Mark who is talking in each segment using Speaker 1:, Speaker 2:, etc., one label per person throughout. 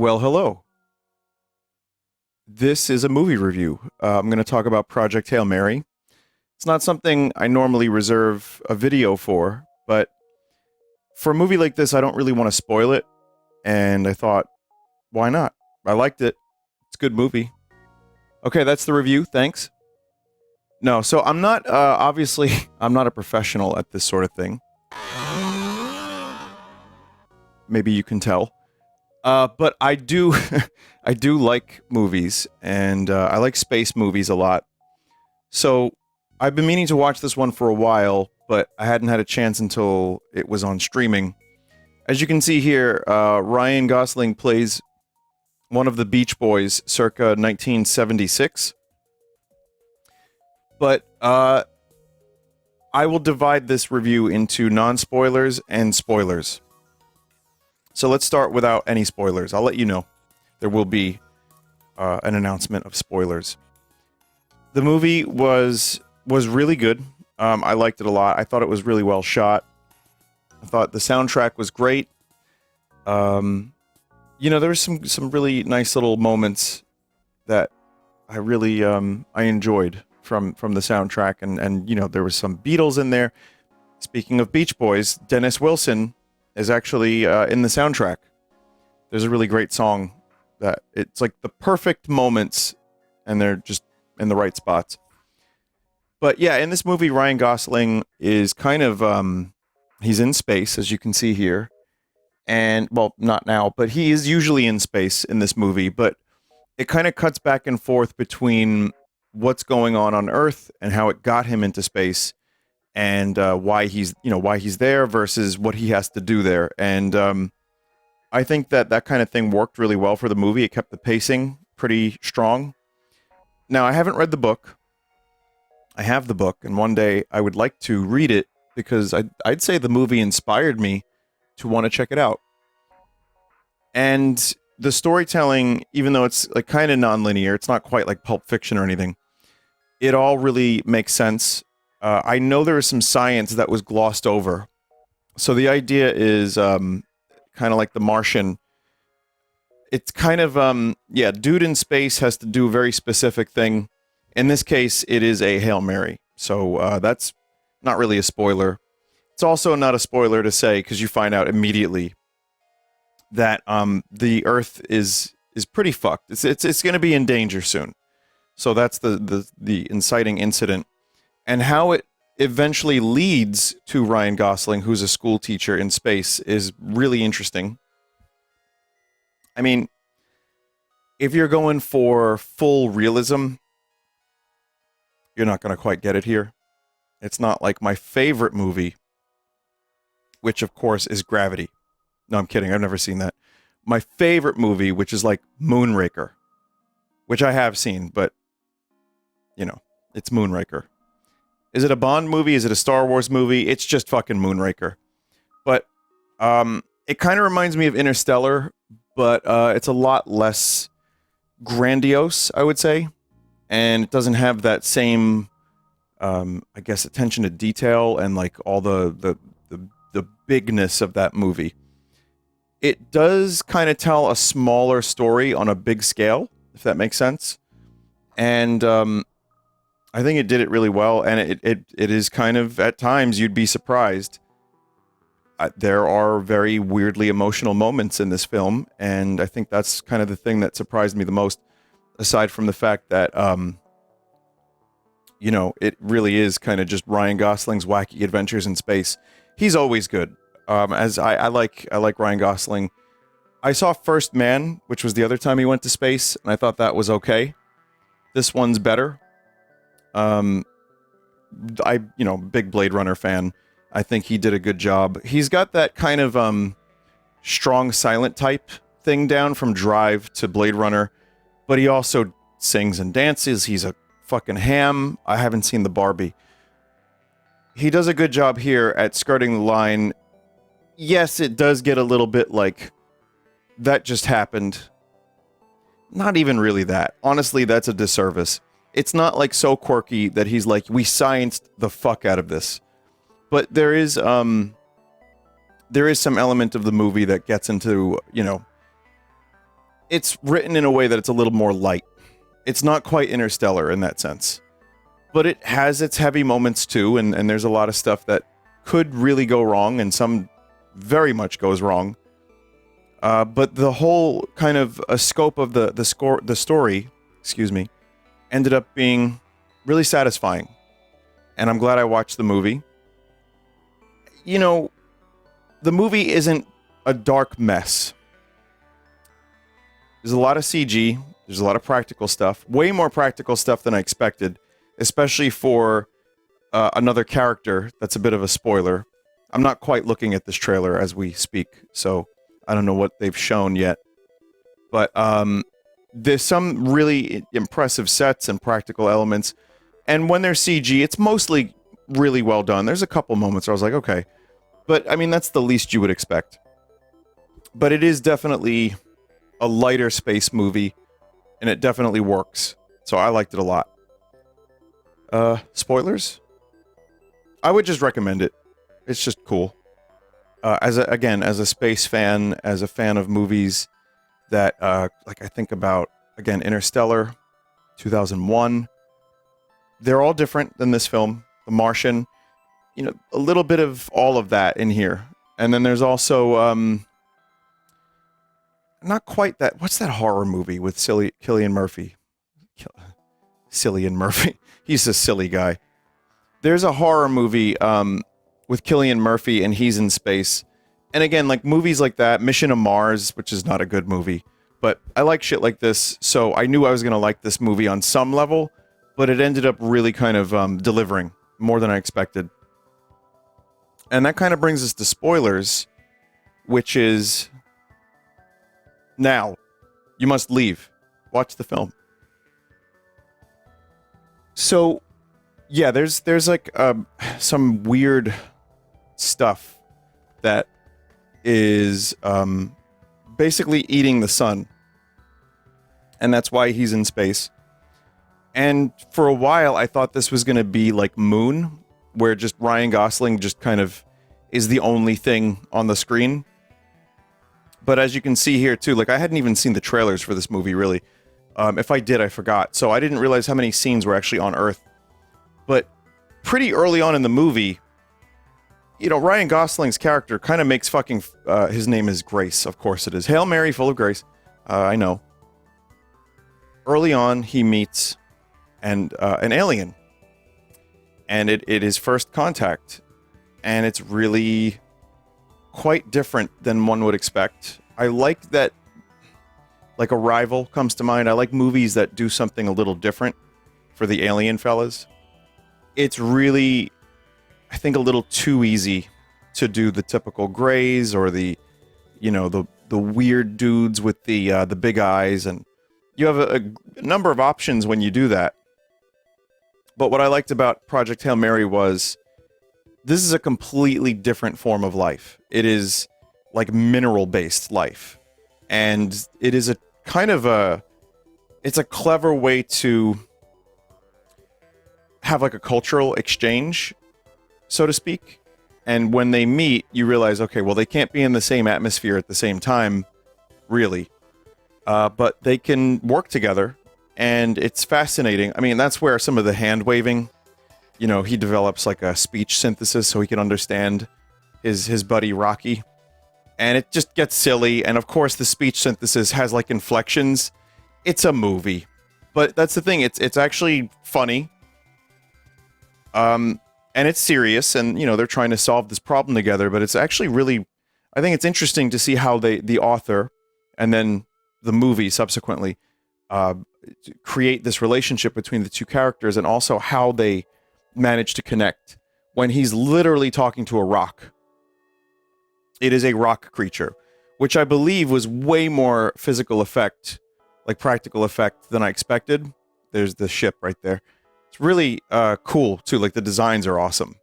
Speaker 1: Well, hello. This is a movie review. I'm going to talk about Project Hail Mary. It's not something I normally reserve a video for, but for a movie like this, I don't really want to spoil it, and I thought, why not? I liked it. It's a good movie. Okay, that's the review. Thanks. No, so I'm not, obviously, I'm not a professional at this sort of thing. Maybe you can tell. But I do, I do like movies, and I like space movies a lot. So I've been meaning to watch this one for a while, but I hadn't had a chance until it was on streaming. As you can see here, Ryan Gosling plays one of the Beach Boys circa 1976. But I will divide this review into non-spoilers and spoilers. So let's start without any spoilers. I'll let you know. There will be an announcement of spoilers. The movie was really good. I liked it a lot. I thought it was really well shot. I thought the soundtrack was great. There were some really nice little moments that I really I enjoyed from the soundtrack, and there was some Beatles in there. Speaking of Beach Boys, Dennis Wilson is actually in the soundtrack. There's a really great song that it's like the perfect moments, and they're just in the right spots. But yeah, in this movie, Ryan Gosling is kind of he's in space, as you can see here, and well, not now, but he is usually in space in this movie. But it kind of cuts back and forth between what's going on Earth and how it got him into space, and why he's there versus what he has to do there. And I think that kind of thing worked really well for the movie. It kept the pacing pretty strong. Now, I haven't read the book. I have the book, and one day I would like to read it because I'd say the movie inspired me to want to check it out. And the storytelling, even though it's like kind of non-linear, it's not quite like Pulp Fiction or anything. It all really makes sense. I know there is some science that was glossed over. So the idea is kind of like The Martian. It's kind of, dude in space has to do a very specific thing. In this case, it is a Hail Mary. So that's not really a spoiler. It's also not a spoiler to say, because you find out immediately that the Earth is pretty fucked. It's going to be in danger soon. So that's the inciting incident. And how it eventually leads to Ryan Gosling, who's a school teacher in space, is really interesting. I mean, if you're going for full realism, you're not going to quite get it here. It's not like my favorite movie, which of course is Gravity. No, I'm kidding. I've never seen that. My favorite movie, which is like Moonraker, which I have seen, but, it's Moonraker. Is it a Bond movie? Is it a Star Wars movie? It's just fucking Moonraker. But it kind of reminds me of Interstellar, but it's a lot less grandiose, I would say. And it doesn't have that same, attention to detail and like all the bigness of that movie. It does kind of tell a smaller story on a big scale, if that makes sense. And I think it did it really well, and it is kind of, at times, you'd be surprised. There are very weirdly emotional moments in this film, and I think that's kind of the thing that surprised me the most, aside from the fact that, it really is kind of just Ryan Gosling's wacky adventures in space. He's always good. As I like Ryan Gosling. I saw First Man, which was the other time he went to space, and I thought that was okay. This one's better. Big Blade Runner fan. I think he did a good job. He's got that kind of strong silent type thing down from Drive to Blade Runner, but he also sings and dances. He's a fucking ham. I haven't seen the Barbie. He does a good job here at skirting the line. Yes, it does get a little bit like, that just happened. Not even really that. Honestly, that's a disservice. It's not like so quirky that he's like, we scienced the fuck out of this. But there is some element of the movie that gets into, it's written in a way that it's a little more light. It's not quite Interstellar in that sense. But it has its heavy moments too, and there's a lot of stuff that could really go wrong, and some very much goes wrong. But the whole kind of scope of the story, excuse me, ended up being really satisfying. And I'm glad I watched the movie. You know, the movie isn't a dark mess. There's a lot of CG. There's a lot of practical stuff. Way more practical stuff than I expected, especially for another character that's a bit of a spoiler. I'm not quite looking at this trailer as we speak, so I don't know what they've shown yet. But there's some really impressive sets and practical elements. And when there's CG, it's mostly really well done. There's a couple moments where I was like, okay. But, I mean, that's the least you would expect. But it is definitely a lighter space movie, and it definitely works. So I liked it a lot. Spoilers? I would just recommend it. It's just cool. As a space fan, as a fan of movies that, like I think about, again, Interstellar, 2001. They're all different than this film. The Martian, you know, a little bit of all of that in here. And then there's also, not quite that, what's that horror movie with Cillian Murphy? Cillian Murphy. He's a silly guy. There's a horror movie, with Cillian Murphy, and he's in space. And again, like movies like that, Mission to Mars, which is not a good movie, but I like shit like this, so I knew I was going to like this movie on some level, but it ended up really kind of delivering more than I expected. And that kind of brings us to spoilers, which is now. You must leave. Watch the film. So, yeah, there's like some weird stuff that is basically eating the sun. And that's why he's in space. And for a while, I thought this was going to be like Moon, where just Ryan Gosling just kind of is the only thing on the screen. But as you can see here, too, like I hadn't even seen the trailers for this movie, really. If I did, I forgot. So I didn't realize how many scenes were actually on Earth. But pretty early on in the movie, you know, Ryan Gosling's character kind of makes fucking... his name is Grace, of course it is. Hail Mary, full of grace. I know. Early on, he meets an alien. And it is first contact. And it's really quite different than one would expect. I like that, like Arrival comes to mind. I like movies that do something a little different for the alien fellas. It's really, I think, a little too easy to do the typical grays or the, you know, the weird dudes with the big eyes, and you have a number of options when you do that. But what I liked about Project Hail Mary was this is a completely different form of life. It is like mineral-based life. And it is a kind of it's a clever way to have like a cultural exchange, so to speak. And when they meet, you realize, okay, well, they can't be in the same atmosphere at the same time, really. But they can work together, and it's fascinating. I mean, that's where some of the hand-waving, you know, he develops like a speech synthesis so he can understand his buddy Rocky. And it just gets silly, and of course the speech synthesis has like inflections. It's a movie. But that's the thing, it's actually funny. And it's serious, and, you know, they're trying to solve this problem together, but it's actually really, I think it's interesting to see how the author, and then the movie subsequently, create this relationship between the two characters, and also how they manage to connect when he's literally talking to a rock. It is a rock creature, which I believe was way more physical effect, like practical effect, than I expected. There's the ship right there. It's really cool, too. Like, the designs are awesome.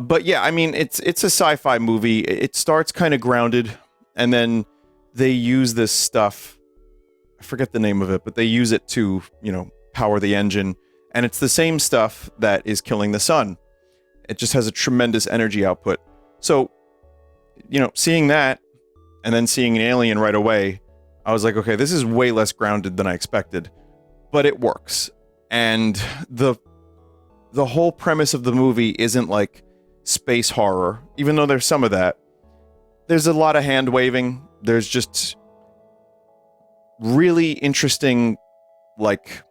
Speaker 1: But yeah, I mean, it's a sci-fi movie. It starts kind of grounded, and then they use this stuff. I forget the name of it, but they use it to, you know, power the engine. And it's the same stuff that is killing the sun. It just has a tremendous energy output. So, you know, seeing that, and then seeing an alien right away, I was like, okay, this is way less grounded than I expected, but it works. And the whole premise of the movie isn't like space horror, even though there's some of that. There's a lot of hand waving. There's just really interesting, like,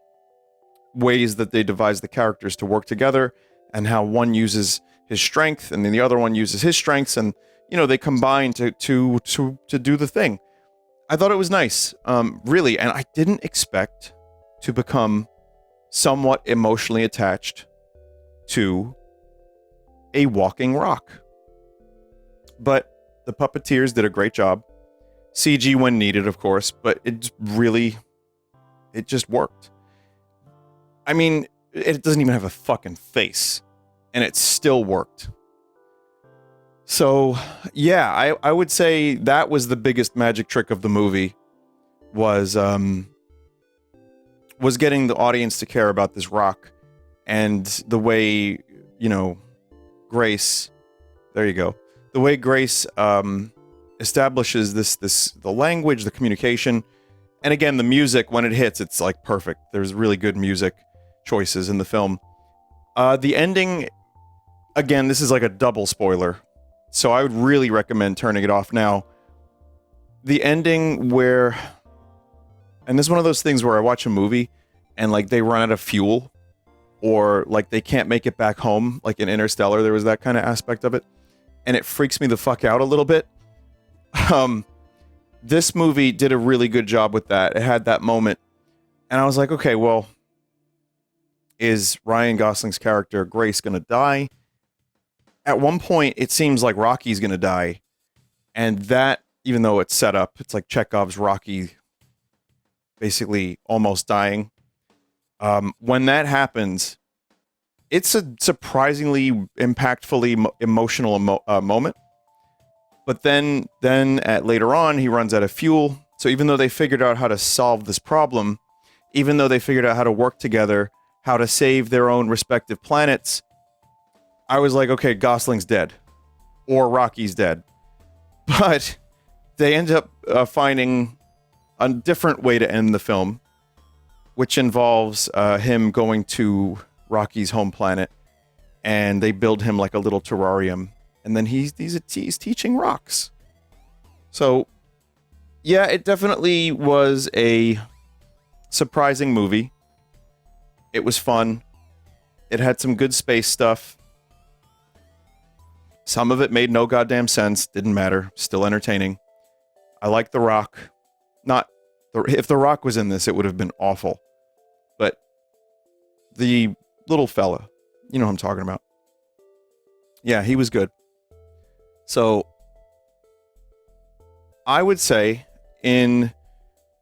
Speaker 1: ways that they devise the characters to work together, and how one uses his strength and then the other one uses his strengths, and they combine to do the thing. I thought it was nice, really, and I didn't expect to become somewhat emotionally attached to a walking rock. But the puppeteers did a great job. CG when needed, of course, but it just worked. I mean, it doesn't even have a fucking face, and it still worked. So, yeah, I would say that was the biggest magic trick of the movie, was getting the audience to care about this rock, and the way, Grace, there you go, the way Grace establishes the language, the communication, and again, the music, when it hits, it's like perfect. There's really good music choices in the film. The ending, again, this is like a double spoiler, so I would really recommend turning it off now. The ending where, and this is one of those things where I watch a movie and like they run out of fuel, or like they can't make it back home, like in Interstellar, there was that kind of aspect of it, and it freaks me the fuck out a little bit. This movie did a really good job with that. It had that moment, and I was like, okay, well, is Ryan Gosling's character Grace gonna die? At one point, it seems like Rocky's gonna die, and that, even though it's set up, it's like Chekhov's Rocky basically almost dying. When that happens, it's a surprisingly impactfully emotional moment. But then later on, he runs out of fuel. So even though they figured out how to solve this problem, even though they figured out how to work together, how to save their own respective planets, I was like, okay, Gosling's dead. Or Rocky's dead. But they end up finding a different way to end the film, which involves him going to Rocky's home planet, and they build him like a little terrarium, and then he's teaching rocks. So, yeah, it definitely was a surprising movie. It was fun. It had some good space stuff. Some of it made no goddamn sense. Didn't matter. Still entertaining. I like The Rock. If The Rock was in this, it would have been awful. But the little fella, you know what I'm talking about. Yeah, he was good. So, I would say in,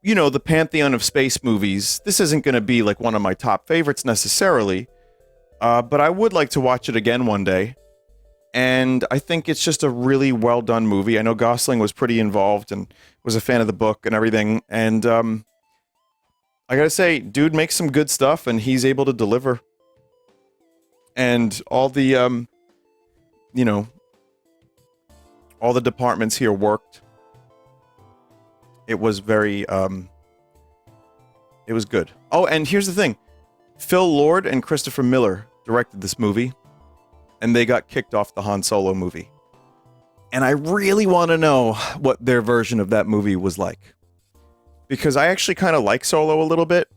Speaker 1: the pantheon of space movies, this isn't going to be like one of my top favorites necessarily, but I would like to watch it again one day. And I think it's just a really well done movie. I know Gosling was pretty involved and was a fan of the book and everything. And I gotta say, dude makes some good stuff, and he's able to deliver. And all the, all the departments here worked. It was very, it was good. Oh, and here's the thing. Phil Lord and Christopher Miller directed this movie, and they got kicked off the Han Solo movie. And I really want to know what their version of that movie was like. Because I actually kind of like Solo a little bit.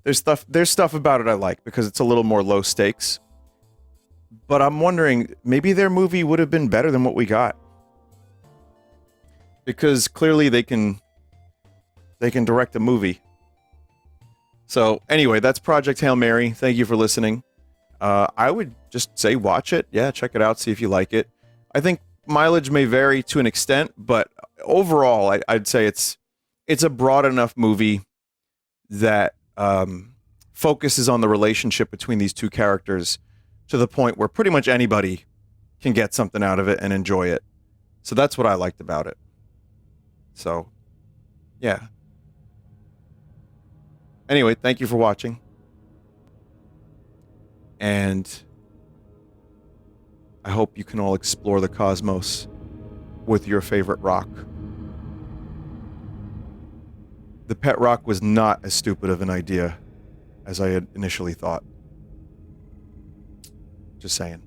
Speaker 1: There's stuff about it I like, because it's a little more low stakes. But I'm wondering, maybe their movie would have been better than what we got. Because clearly they can direct a movie. So anyway, that's Project Hail Mary. Thank you for listening. I would just say watch it. Yeah, check it out, see if you like it. I think mileage may vary to an extent, but overall, I'd say it's a broad enough movie that focuses on the relationship between these two characters to the point where pretty much anybody can get something out of it and enjoy it. So that's what I liked about it. So, yeah. Anyway, thank you for watching. And I hope you can all explore the cosmos with your favorite rock. the pet rock was not as stupid of an idea as I had initially thought. Just saying.